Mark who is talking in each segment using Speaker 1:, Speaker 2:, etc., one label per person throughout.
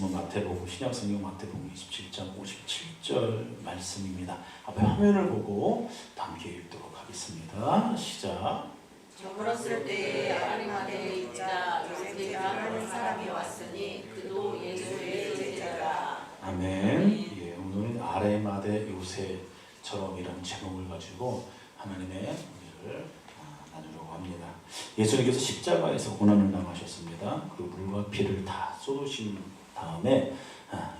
Speaker 1: 마태복음 신약성경 마태복음 27장 57절 말씀입니다. 앞에 화면을 보고 함께 읽도록 하겠습니다. 시작.
Speaker 2: 저물었을 때에 아리마대에 있자 요셉이라 하는 사람이 왔으니 그도 예수의 제자라.
Speaker 1: 아멘. 예, 오늘은 아리마대 요셉처럼 이런 제목을 가지고 하나님의 은혜를 나누려고 합니다. 예수님께서 십자가에서 고난을 당하셨습니다. 그 물과 피를 다 쏟으신 다음에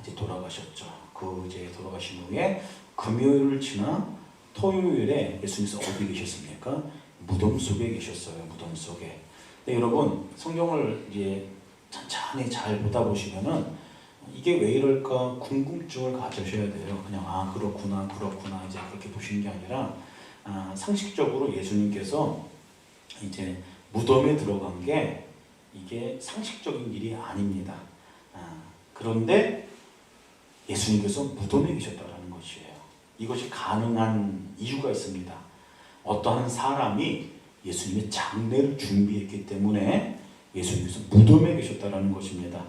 Speaker 1: 이제 돌아가셨죠. 이제 돌아가신 후에 금요일을 지나 토요일에 예수님께서 어디 계셨습니까? 무덤 속에 계셨어요. 무덤 속에. 근데 여러분 성경을 이제 천천히 잘 보다 보시면은 이게 왜 이럴까 궁금증을 가지셔야 돼요. 그냥 그렇구나 이제 그렇게 보시는 게 아니라 상식적으로 예수님께서 이제 무덤에 들어간 게 이게 상식적인 일이 아닙니다. 그런데 예수님께서 무덤에 계셨다는 것이에요. 이것이 가능한 이유가 있습니다. 어떠한 사람이 예수님의 장례를 준비했기 때문에 예수님께서 무덤에 계셨다는 것입니다.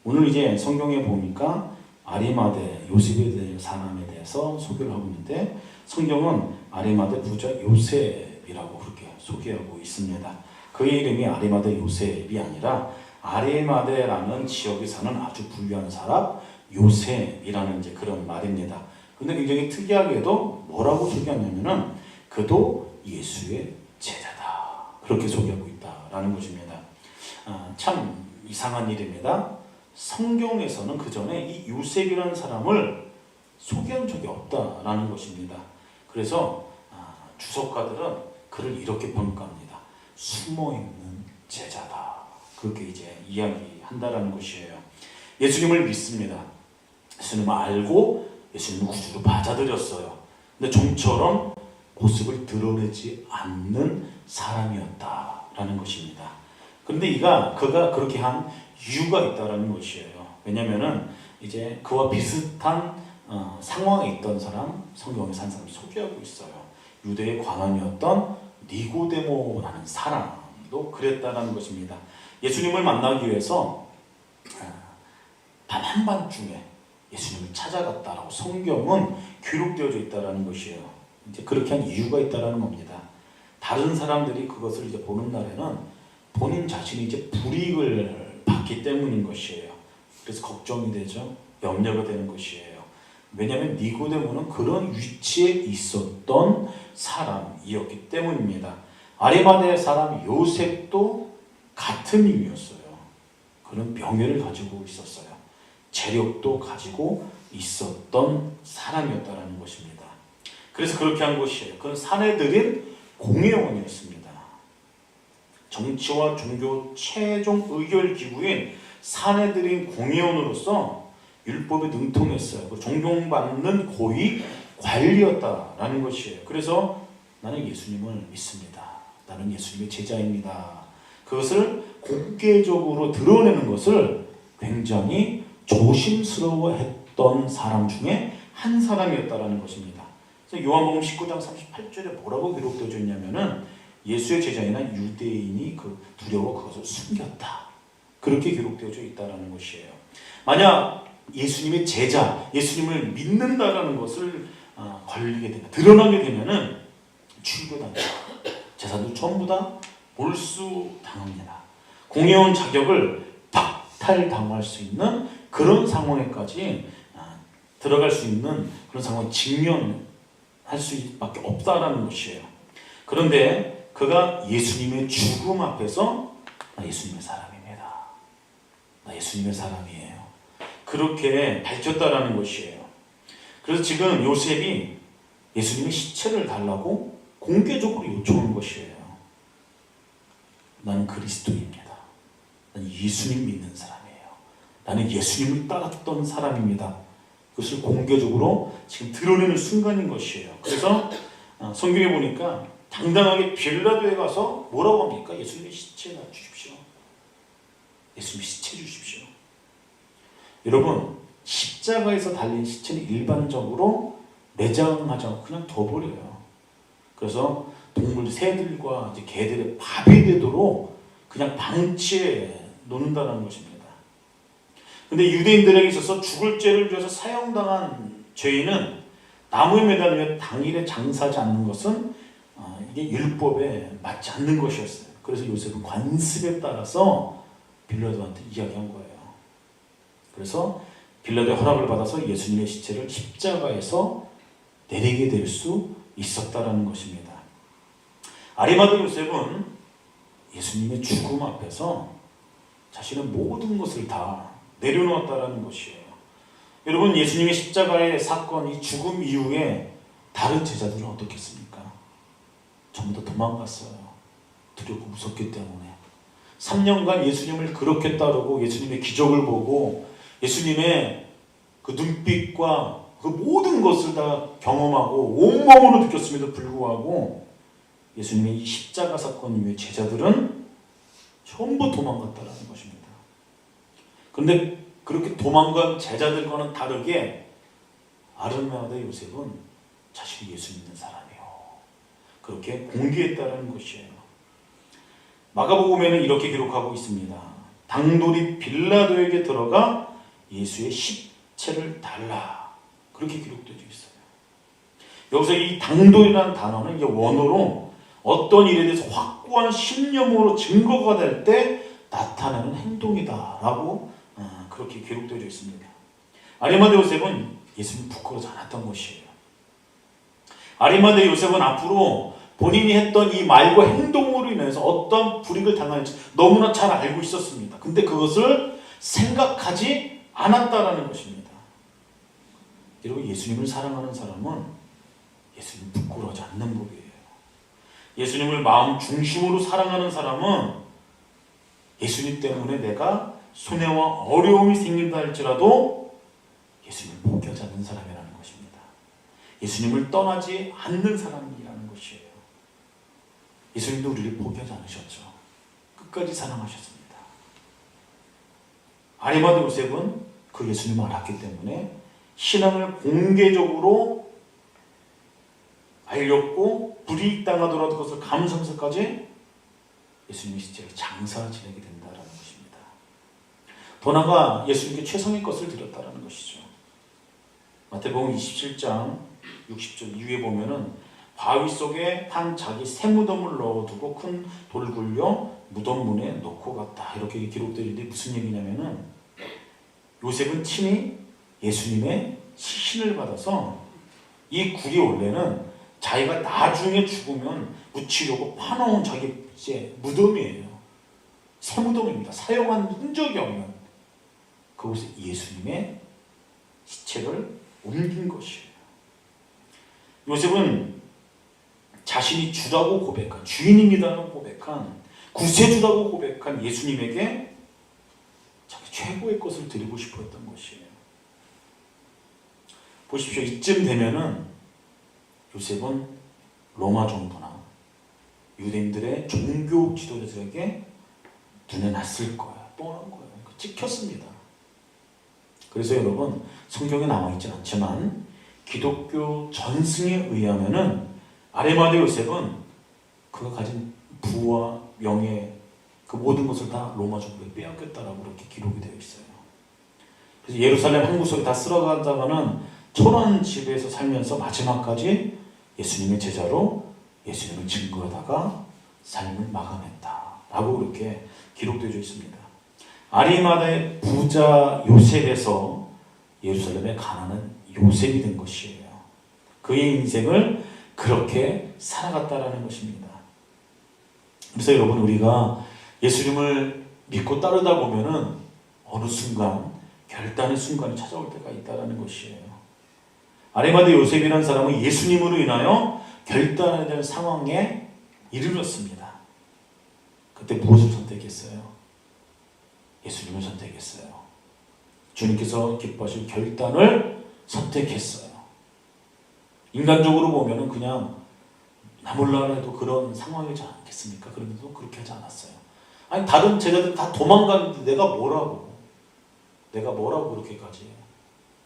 Speaker 1: 오늘 이제 성경에 보니까 아리마대 요셉에 대한 사람에 대해서 소개를 하고 있는데 성경은 아리마대 부자 요셉이라고 그렇게 소개하고 있습니다. 그의 이름이 아리마대 요셉이 아니라 아리마대라는 지역에 사는 아주 부유한 사람 요셉이라는 이제 그런 말입니다. 근데 굉장히 특이하게도 뭐라고 소개하냐면은 그도 예수의 제자다. 그렇게 소개하고 있다라는 것입니다. 참 이상한 일입니다. 성경에서는 그 전에 이 요셉이라는 사람을 소개한 적이 없다라는 것입니다. 그래서 주석가들은 그를 이렇게 평가합니다. 숨어있는 제자다. 그렇게 이제 이야기한다라는 것이에요. 예수님을 믿습니다. 예수님을 알고 예수님을 구주로 받아들였어요. 근데 좀처럼 모습을 드러내지 않는 사람이었다라는 것입니다. 그런데 그가 그렇게 한 이유가 있다라는 것이에요. 왜냐면은 이제 그와 비슷한 상황에 있던 사람, 성경에서 한 사람 소개하고 있어요. 유대의 관원이었던 니고데모라는 사람도 그랬다라는 것입니다. 예수님을 만나기 위해서 밤 한밤중에 예수님을 찾아갔다라고 성경은 기록되어져 있다라는 것이에요. 이제 그렇게 한 이유가 있다라는 겁니다. 다른 사람들이 그것을 이제 보는 날에는 본인 자신이 이제 불이익을 받기 때문인 것이에요. 그래서 걱정이 되죠. 염려가 되는 것이에요. 왜냐하면 니고데모는 그런 위치에 있었던 사람이었기 때문입니다. 아리마대 사람 요셉도 같은 이유였어요. 그런 명예를 가지고 있었어요. 재력도 가지고 있었던 사람이었다는 것입니다. 그래서 그렇게 한 것이에요. 그는 사내들인 공회원이었습니다. 정치와 종교 최종 의결 기구인 사내들인 공회원으로서 율법에 능통했어요. 존경받는 고위 관리였다라는 것이에요. 그래서 나는 예수님을 믿습니다. 나는 예수님의 제자입니다. 그것을 공개적으로 드러내는 것을 굉장히 조심스러워했던 사람 중에 한 사람이었다라는 것입니다. 그래서 요한복음 19장 38절에 뭐라고 기록되어 있냐면은 예수의 제자이나 유대인이 두려워 그것을 숨겼다. 그렇게 기록되어져 있다라는 것이에요. 만약 예수님의 제자, 예수님을 믿는다라는 것을 걸리게 되면, 드러나게 되면은 출교당합니다. 제사도 전부 다 몰수당합니다. 공회원 자격을 박탈당할 수 있는 그런 상황에까지 들어갈 수 있는 그런 상황에 직면할 수밖에 없다라는 것이에요. 그런데 그가 예수님의 죽음 앞에서 나 예수님의 사람입니다. 나 예수님의 사람이에요. 그렇게 밝혔다라는 것이에요. 그래서 지금 요셉이 예수님의 시체를 달라고 공개적으로 요청한 것이에요. 나는 그리스도입니다. 나는 예수님 믿는 사람이에요. 나는 예수님을 따랐던 사람입니다. 그것을 공개적으로 지금 드러내는 순간인 것이에요. 그래서 성경에 보니까 당당하게 빌라도에 가서 뭐라고 합니까? 예수님의 시체 주십시오. 예수님의 시체 주십시오. 여러분, 십자가에서 달린 시체는 일반적으로 매장하지 않고 그냥 둬버려요. 그래서 동물, 새들과 이제 개들의 밥이 되도록 그냥 방치해 놓는다는 것입니다. 근데 유대인들에게 있어서 죽을 죄를 지어서 사형당한 죄인은 나무에 매달리며 당일에 장사하지 않는 것은 이게 율법에 맞지 않는 것이었어요. 그래서 요셉은 관습에 따라서 빌라도한테 이야기한 거예요. 그래서 빌라도의 허락을 받아서 예수님의 시체를 십자가에서 내리게 될 수 있었다라는 것입니다. 아리마대 요셉은 예수님의 죽음 앞에서 자신의 모든 것을 다 내려놓았다라는 것이에요. 여러분, 예수님의 십자가의 사건, 이 죽음 이후에 다른 제자들은 어떻겠습니까? 전부 다 도망갔어요. 두렵고 무섭기 때문에. 3년간 예수님을 그렇게 따르고 예수님의 기적을 보고 예수님의 그 눈빛과 그 모든 것을 다 경험하고 온몸으로 느꼈음에도 불구하고 예수님의 이 십자가 사건 이후에 제자들은 전부 도망갔다는 것입니다. 그런데 그렇게 도망간 제자들과는 다르게 아리마대 요셉은 자신이 예수 믿는 사람이요, 그렇게 공개했다는 것이에요. 마가복음에는 이렇게 기록하고 있습니다. 당돌이 빌라도에게 들어가 예수의 십체를 달라, 그렇게 기록되어 있어요. 여기서 이 당돌이라는 단어는 이제 원어로 어떤 일에 대해서 확고한 신념으로 증거가 될 때 나타나는 행동이다라고 그렇게 기록되어 있습니다. 아리마대 요셉은 예수님 부끄러워하지 않았던 것이에요. 아리마대 요셉은 앞으로 본인이 했던 이 말과 행동으로 인해서 어떤 불이익을 당할지 너무나 잘 알고 있었습니다. 근데 그것을 생각하지 않았다라는 것입니다. 여러분, 예수님을 사랑하는 사람은 예수님 부끄러워하지 않는 법이에요. 예수님을 마음 중심으로 사랑하는 사람은 예수님 때문에 내가 손해와 어려움이 생긴다 할지라도 예수님을 포기하지 않는 사람이라는 것입니다. 예수님을 떠나지 않는 사람이라는 것이에요. 예수님도 우리를 포기하지 않으셨죠. 끝까지 사랑하셨습니다. 아리마대 요셉은 그 예수님을 알았기 때문에 신앙을 공개적으로 알렸고 불이익 당하더라도 그것을 감사하면서까지 예수님의 시체를 장사 지내게 된다라는 것입니다. 더 나아가 예수님께 최선의 것을 드렸다라는 것이죠. 마태복음 27장 60절 이후에 보면은 바위 속에 한 자기 새 무덤을 넣어두고 큰 돌을 굴려 무덤 문에 놓고 갔다, 이렇게 기록되어 있는데 무슨 얘기냐면은 요셉은 친히 예수님의 시신을 받아서 이 굴이 원래는 자기가 나중에 죽으면 묻히려고 파놓은 자기 이제 무덤이에요. 새 무덤입니다. 사용한 흔적이 없는 그곳에 예수님의 시체를 옮긴 것이에요. 요셉은 자신이 주라고 고백한, 주인입니다라고 고백한, 구세주라고 고백한 예수님에게 자기 최고의 것을 드리고 싶어 했던 것이에요. 보십시오. 이쯤 되면은 요셉은 로마 정부나 유대인들의 종교 지도자들에게 눈에 났을 거야. 뻔한 거예요. 찍혔습니다. 그래서 여러분, 성경에 남아있진 않지만 기독교 전승에 의하면은 아리마대 요셉은 그가 가진 부와 명예, 그 모든 것을 다 로마 정부에 빼앗겼다라고 그렇게 기록이 되어 있어요. 그래서 예루살렘 한 구석에 다 쓸어가다가는 초라한 집에서 살면서 마지막까지 예수님의 제자로 예수님을 증거하다가 삶을 마감했다라고 그렇게 기록되어 있습니다. 아리마다의 부자 요셉에서 예루살렘에 가난한 요셉이 된 것이에요. 그의 인생을 그렇게 살아갔다라는 것입니다. 그래서 여러분, 우리가 예수님을 믿고 따르다 보면은 어느 순간 결단의 순간이 찾아올 때가 있다라는 것이에요. 아리마대 요셉이라는 사람은 예수님으로 인하여 결단해야 될 상황에 이르렀습니다. 그때 무엇을 선택했어요? 예수님을 선택했어요. 주님께서 기뻐하실 결단을 선택했어요. 인간적으로 보면은 그냥 나 몰라 해도 그런 상황이지 않겠습니까? 그런데도 그렇게 하지 않았어요. 아니, 다른 제자들 다 도망갔는데 내가 뭐라고 그렇게까지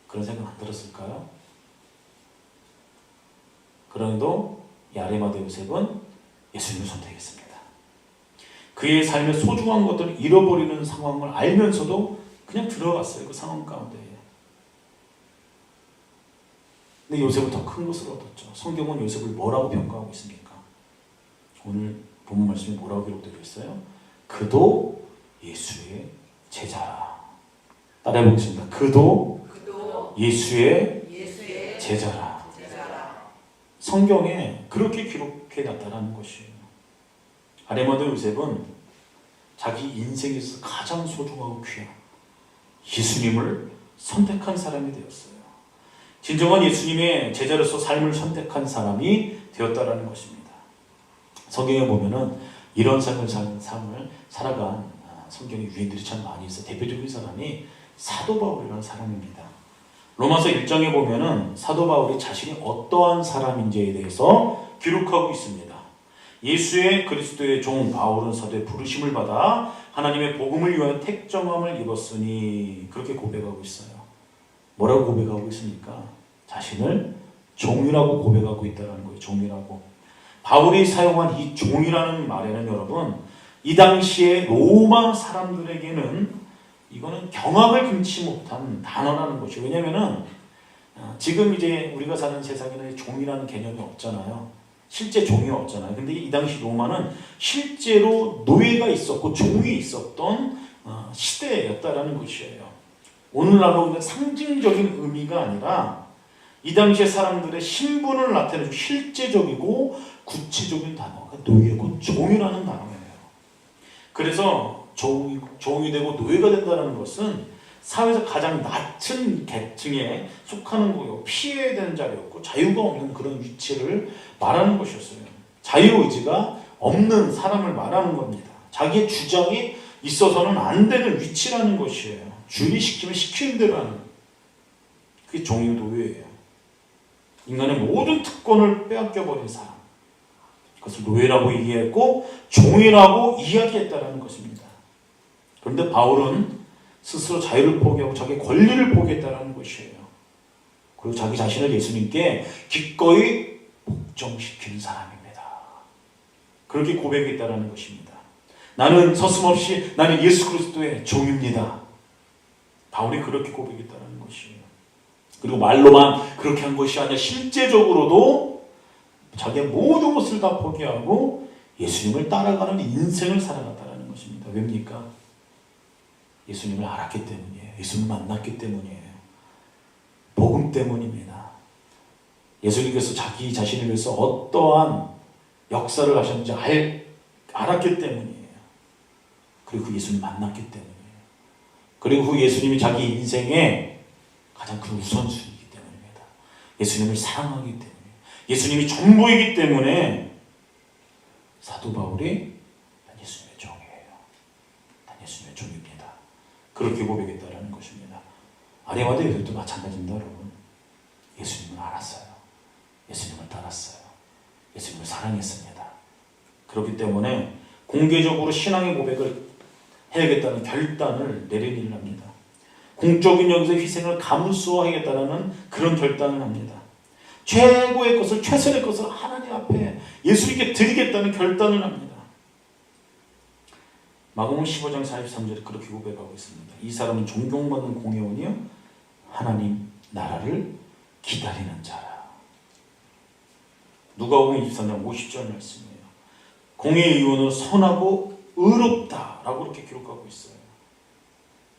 Speaker 1: 그런 생각 안 들었을까요? 그런데도 이 아리마대 요셉은 예수님을 선택했습니다. 그의 삶의 소중한 것들을 잃어버리는 상황을 알면서도 그냥 들어갔어요. 그 상황 가운데. 근데 요셉은 더 큰 것을 얻었죠. 성경은 요셉을 뭐라고 평가하고 있습니까? 오늘 본문 말씀에 뭐라고 기록되어 있어요? 그도 예수의 제자라. 따라해 보겠습니다. 그도 예수의 제자라. 성경에 그렇게 기록해 놨다는 것이에요. 아리마다 요셉은 자기 인생에서 가장 소중하고 귀한 예수님을 선택한 사람이 되었어요. 진정한 예수님의 제자로서 삶을 선택한 사람이 되었다라는 것입니다. 성경에 보면은 이런 삶을 살아간 성경의 유인들이 참 많이 있어요. 대표적인 사람이 사도 바울이라는 사람입니다. 로마서 1장에 보면은 사도 바울이 자신이 어떠한 사람인지에 대해서 기록하고 있습니다. 예수의 그리스도의 종 바울은 사도의 부르심을 받아 하나님의 복음을 위하여 택정함을 입었으니 그렇게 고백하고 있어요. 뭐라고 고백하고 있습니까? 자신을 종이라고 고백하고 있다는 거예요. 종이라고. 바울이 사용한 이 종이라는 말에는 여러분, 이 당시에 로마 사람들에게는 이거는 경악을 금치 못한 단어라는 것이죠. 왜냐면은 지금 이제 우리가 사는 세상에는 종이라는 개념이 없잖아요. 실제 종이 없잖아요. 근데 이 당시 로마는 실제로 노예가 있었고 종이 있었던 시대였다라는 것이에요. 오늘날로 상징적인 의미가 아니라 이 당시의 사람들의 신분을 나타내는 실제적이고 구체적인 단어가 노예고 종이라는 단어예요. 그래서 종이 되고 노예가 된다는 것은 사회에서 가장 낮은 계층에 속하는 거요. 피해야 되는 자리였고 자유가 없는 그런 위치를 말하는 것이었어요. 자유의지가 없는 사람을 말하는 겁니다. 자기의 주장이 있어서는 안 되는 위치라는 것이에요. 주인이 시키면 시키는 대로 하는. 그게 종이 노예예요. 인간의 모든 특권을 빼앗겨버린 사람. 그것을 노예라고 얘기했고 종이라고 이야기했다는 것입니다. 그런데 바울은 스스로 자유를 포기하고 자기 권리를 포기했다는 것이에요. 그리고 자기 자신을 예수님께 기꺼이 복종시키는 사람입니다. 그렇게 고백했다는 것입니다. 나는 서슴없이 나는 예수 그리스도의 종입니다. 바울이 그렇게 고백했다는 것이에요. 그리고 말로만 그렇게 한 것이 아니라 실제적으로도 자기의 모든 것을 다 포기하고 예수님을 따라가는 인생을 살아갔다는 것입니다. 왜입니까? 예수님을 알았기 때문이에요. 예수님을 만났기 때문이에요. 복음 때문입니다. 예수님께서 자기 자신을 위해서 어떠한 역사를 하셨는지 알았기 때문이에요. 그리고 그 예수님을 만났기 때문이에요. 그리고 그 예수님이 자기 인생의 가장 큰 우선순위이기 때문입니다. 예수님을 사랑하기 때문에 예수님이 전부이기 때문에 사도 바울이 난 예수님의 종이에요. 난 예수님의 종입니다. 그렇게 고백했다라는 것입니다. 아리마다 요셉도 마찬가지입니다. 여러분. 예수님을 알았어요. 예수님을 따랐어요. 예수님을 사랑했습니다. 그렇기 때문에 공개적으로 신앙의 고백을 해야겠다는 결단을 내리는 합니다. 공적인 여기서 희생을 감수하겠다는 그런 결단을 합니다. 최고의 것을 최선의 것을 하나님 앞에 예수님께 드리겠다는 결단을 합니다. 마가복음 15장 43절에 그렇게 고백하고 있습니다. 이 사람은 존경받는 공회원이요 하나님 나라를 기다리는 자라. 누가복음 23장 50절 말씀이에요. 공회의 의원은 선하고 의롭다라고 이렇게 기록하고 있어요.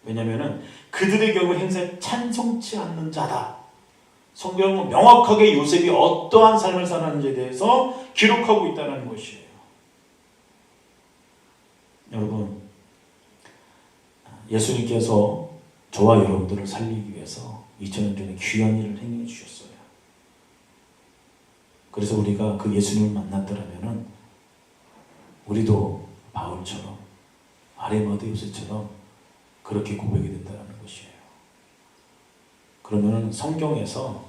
Speaker 1: 왜냐하면 그들의 경우 행사에 찬송치 않는 자다. 성경은 명확하게 요셉이 어떠한 삶을 사는지에 대해서 기록하고 있다는 것이에요. 여러분, 예수님께서 저와 여러분들을 살리기 위해서 2000년 전에 귀한 일을 행해 주셨어요. 그래서 우리가 그 예수님을 만났더라면 우리도 바울처럼 아리마다 요셉처럼 그렇게 고백이 된다는 것이에요. 그러면 성경에서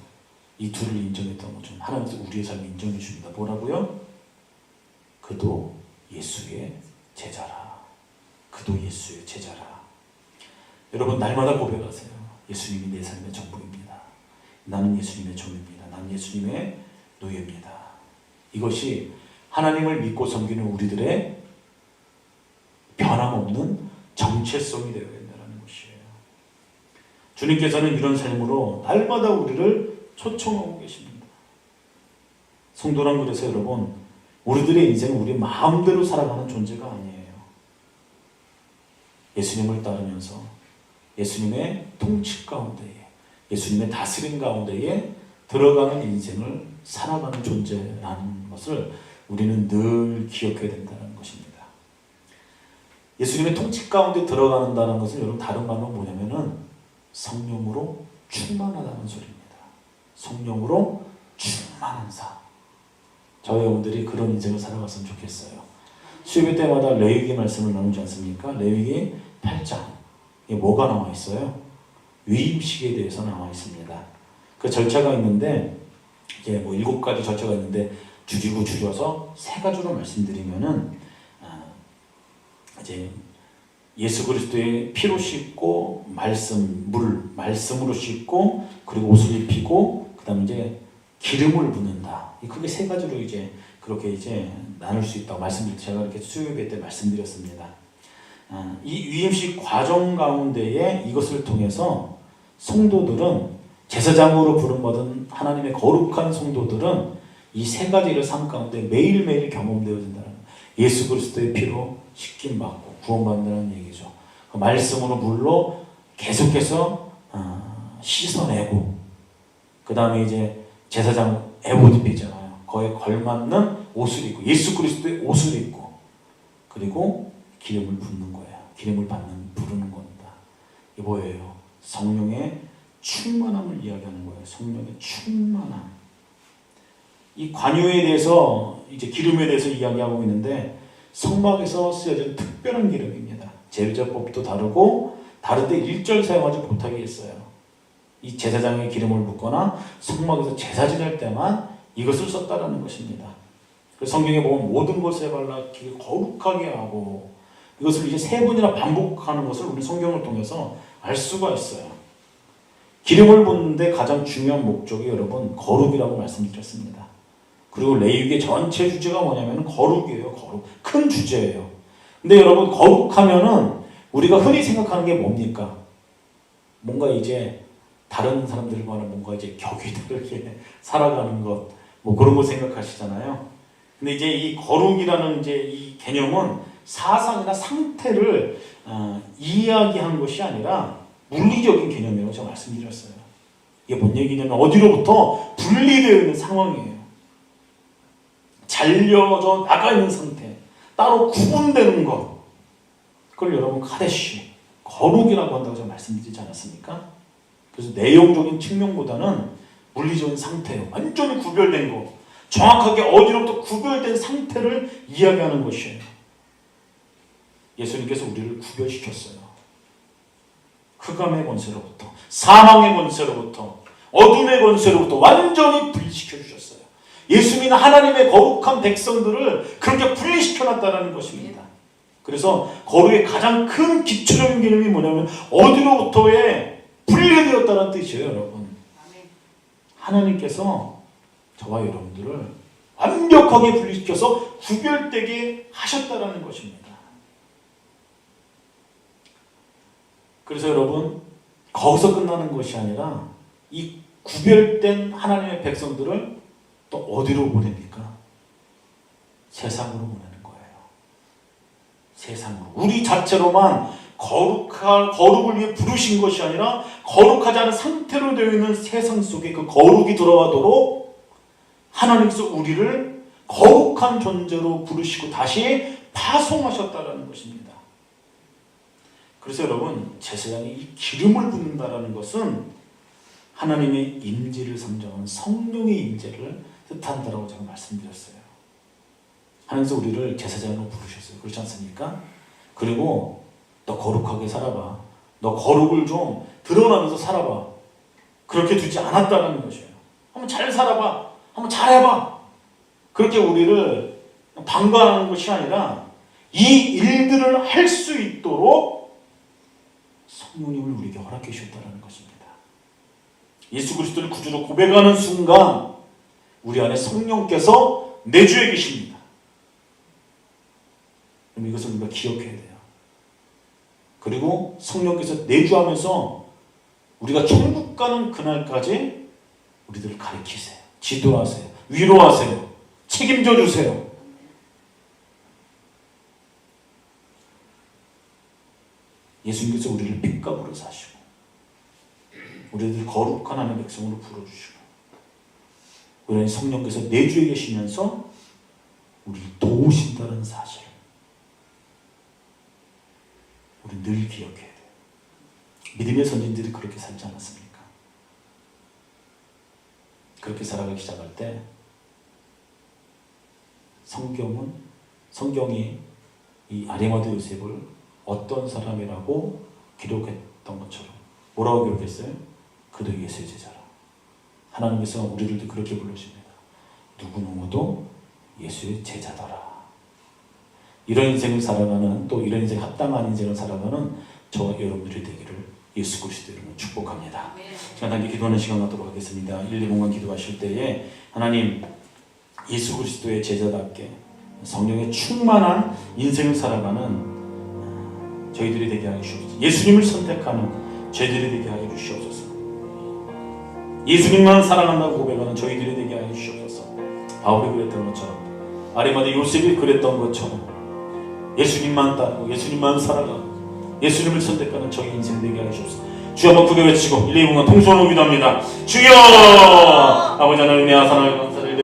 Speaker 1: 이 둘을 인정했던 거죠. 하나님께서 우리의 삶을 인정해 줍니다. 뭐라고요? 그도 예수의 제자라. 그도 예수의 제자라. 여러분 날마다 고백하세요. 예수님이 내 삶의 전부입니다. 나는 예수님의 종입니다. 나는 예수님의 노예입니다. 이것이 하나님을 믿고 섬기는 우리들의 변함없는 정체성이 되어야 된다는 것이에요. 주님께서는 이런 삶으로 날마다 우리를 초청하고 계십니다. 성도란 그래서 여러분, 우리들의 인생은 우리 마음대로 살아가는 존재가 아니에요. 예수님을 따르면서 예수님의 통치 가운데에, 예수님의 다스림 가운데에 들어가는 인생을 살아가는 존재라는 것을 우리는 늘 기억해야 된다는 것입니다. 예수님의 통치 가운데 들어간다는 것은 여러분 다른 말로 뭐냐면은 성령으로 충만하다는 소리입니다. 성령으로 충만한 삶. 저희 여러분들이 그런 인생을 살아갔으면 좋겠어요. 수요일 때마다 레위기 말씀을 나누지 않습니까? 레위기 8장. 이게 뭐가 나와 있어요? 위임식에 대해서 나와 있습니다. 그 절차가 있는데 이제 뭐 7가지 절차가 있는데 줄여서 3가지로 말씀드리면은 이제 예수 그리스도의 피로 씻고 말씀으로 씻고 그리고 옷을 입히고 그다음에 이제 기름을 붓는다. 크게 3가지로 이제 그렇게 이제 나눌 수 있다고 제가 이렇게 수요일 때 말씀드렸습니다. 이 위임식 과정 가운데에 이것을 통해서 성도들은 제사장으로 부름받은 하나님의 거룩한 성도들은 이 3가지의 삶 가운데 매일매일 경험되어진다는 예수 그리스도의 피로 씻김 받고 구원받는다는 얘기죠. 그 말씀으로 물로 계속해서 씻어내고 그 다음에 이제 제사장 에봇 입히잖아요. 거기에 걸맞는 옷을 입고 예수 그리스도의 옷을 입고 그리고 기름을 붓는 거예요. 기름을 부르는 겁니다. 이게 뭐예요? 성령의 충만함을 이야기하는 거예요. 성령의 충만함. 이 관유에 대해서 이제 기름에 대해서 이야기하고 있는데 성막에서 쓰여진 특별한 기름입니다. 제비제법도 다르고 다른데 일절 사용하지 못하게 했어요. 이 제사장의 기름을 붓거나 성막에서 제사 지낼 때만 이것을 썼다라는 것입니다. 그래서 성경에 보면 모든 것에 발라 거룩하게 하고 이것을 이제 3번이나 반복하는 것을 우리 성경을 통해서 알 수가 있어요. 기름을 붓는데 가장 중요한 목적이 여러분 거룩이라고 말씀드렸습니다. 그리고 레위기의 전체 주제가 뭐냐면 거룩이에요. 거룩. 큰 주제예요. 근데 여러분 거룩하면은 우리가 흔히 생각하는 게 뭡니까? 뭔가 이제 다른 사람들과는 뭔가 이제 격이 다르게 살아가는 것, 뭐 그런 거 생각하시잖아요. 근데 이제 이 거룩이라는 이제 이 개념은 사상이나 상태를 이야기한 것이 아니라 물리적인 개념이라고 제가 말씀드렸어요. 이게 뭔 얘기냐면 어디로부터 분리되어 있는 상황이에요. 잘려져 나가 있는 상태, 따로 구분되는 것. 그걸 여러분 카데시, 거룩이라고 한다고 제가 말씀드리지 않았습니까? 그래서 내용적인 측면보다는 물리적인 상태예요. 완전히 구별된 거. 정확하게 어디로부터 구별된 상태를 이야기하는 것이에요. 예수님께서 우리를 구별시켰어요. 흑암의 권세로부터, 사망의 권세로부터, 어둠의 권세로부터 완전히 분리시켜 주셨어요. 예수님은 하나님의 거룩한 백성들을 그렇게 분리시켜놨다는 것입니다. 그래서 거룩의 가장 큰 기초적인 개념이 뭐냐면 어디로부터의 분리되었다는 뜻이에요, 여러분. 하나님께서 저와 여러분들을 완벽하게 분리시켜서 구별되게 하셨다는 것입니다. 그래서 여러분 거기서 끝나는 것이 아니라 이 구별된 하나님의 백성들을 또 어디로 보냅니까? 세상으로 보내는 거예요. 세상으로. 우리 자체로만 거룩을 위해 부르신 것이 아니라 거룩하지 않은 상태로 되어 있는 세상 속에 그 거룩이 들어가도록 하나님께서 우리를 거룩한 존재로 부르시고 다시 파송하셨다는 것입니다. 그래서 여러분 제사장이 이 기름을 붓는다는 것은 하나님의 임재를 상징하는 성령의 임재를 뜻한다라고 제가 말씀드렸어요. 하나님께서 우리를 제사장으로 부르셨어요. 그렇지 않습니까? 그리고 너 거룩하게 살아봐. 너 거룩을 좀 드러나면서 살아봐. 그렇게 두지 않았다는 것이에요. 한번 잘 살아봐. 한번 잘해봐. 그렇게 우리를 방관하는 것이 아니라 이 일들을 할 수 있도록 성령님을 우리에게 허락해 주셨다는 것입니다. 예수 그리스도를 구주로 고백하는 순간 우리 안에 성령께서 내주해 계십니다. 그럼 이것을 우리가 기억해야 돼요. 그리고 성령께서 내주하면서 우리가 천국 가는 그날까지 우리들을 가르치세요. 지도하세요. 위로하세요. 책임져 주세요. 예수님께서 우리를 핏값으로 사시고 우리들 거룩한 하나님의 백성으로 불러주시고 우리 성령께서 내주에 계시면서 우리를 도우신다는 사실 우리 늘 기억해야 돼요. 믿음의 선진들이 그렇게 살지 않았습니까? 그렇게 살아가기 시작할 때 성경이 이 아리마대 요셉을 어떤 사람이라고 기록했던 것처럼 뭐라고 기록했어요? 그도 예수의 제자라. 하나님께서 우리들도 그렇게 부르십니다. 누구누구도 예수의 제자더라. 이런 인생을 살아가는 또 이런 인생 합당한 인생을 살아가는 저와 여러분들이 되기를 예수 그리스도 이름으로 축복합니다. 시간 함께 기도하는 시간 갖도록 하겠습니다. 1, 2분간 기도하실 때에 하나님 예수 그리스도의 제자답게 성령의 충만한 인생을 살아가는 저희들이 되게 하여 주시옵소서. 예수님을 선택하는 저희들이 되게 하여 주시옵소서. 예수님만 사랑한다고 고백하는 저희들이 되게 하여 주시옵소서. 바울이 그랬던 것처럼 아리마대 요셉이 그랬던 것처럼 예수님만 따르고 예수님만 살아가고 예수님을 선택하는 저희 인생 되게 하여 주옵소서. 주여 한번 크게 외치고 1, 2분간 통성으로 기도합니다. 주여! 아버지 하나님의 아산을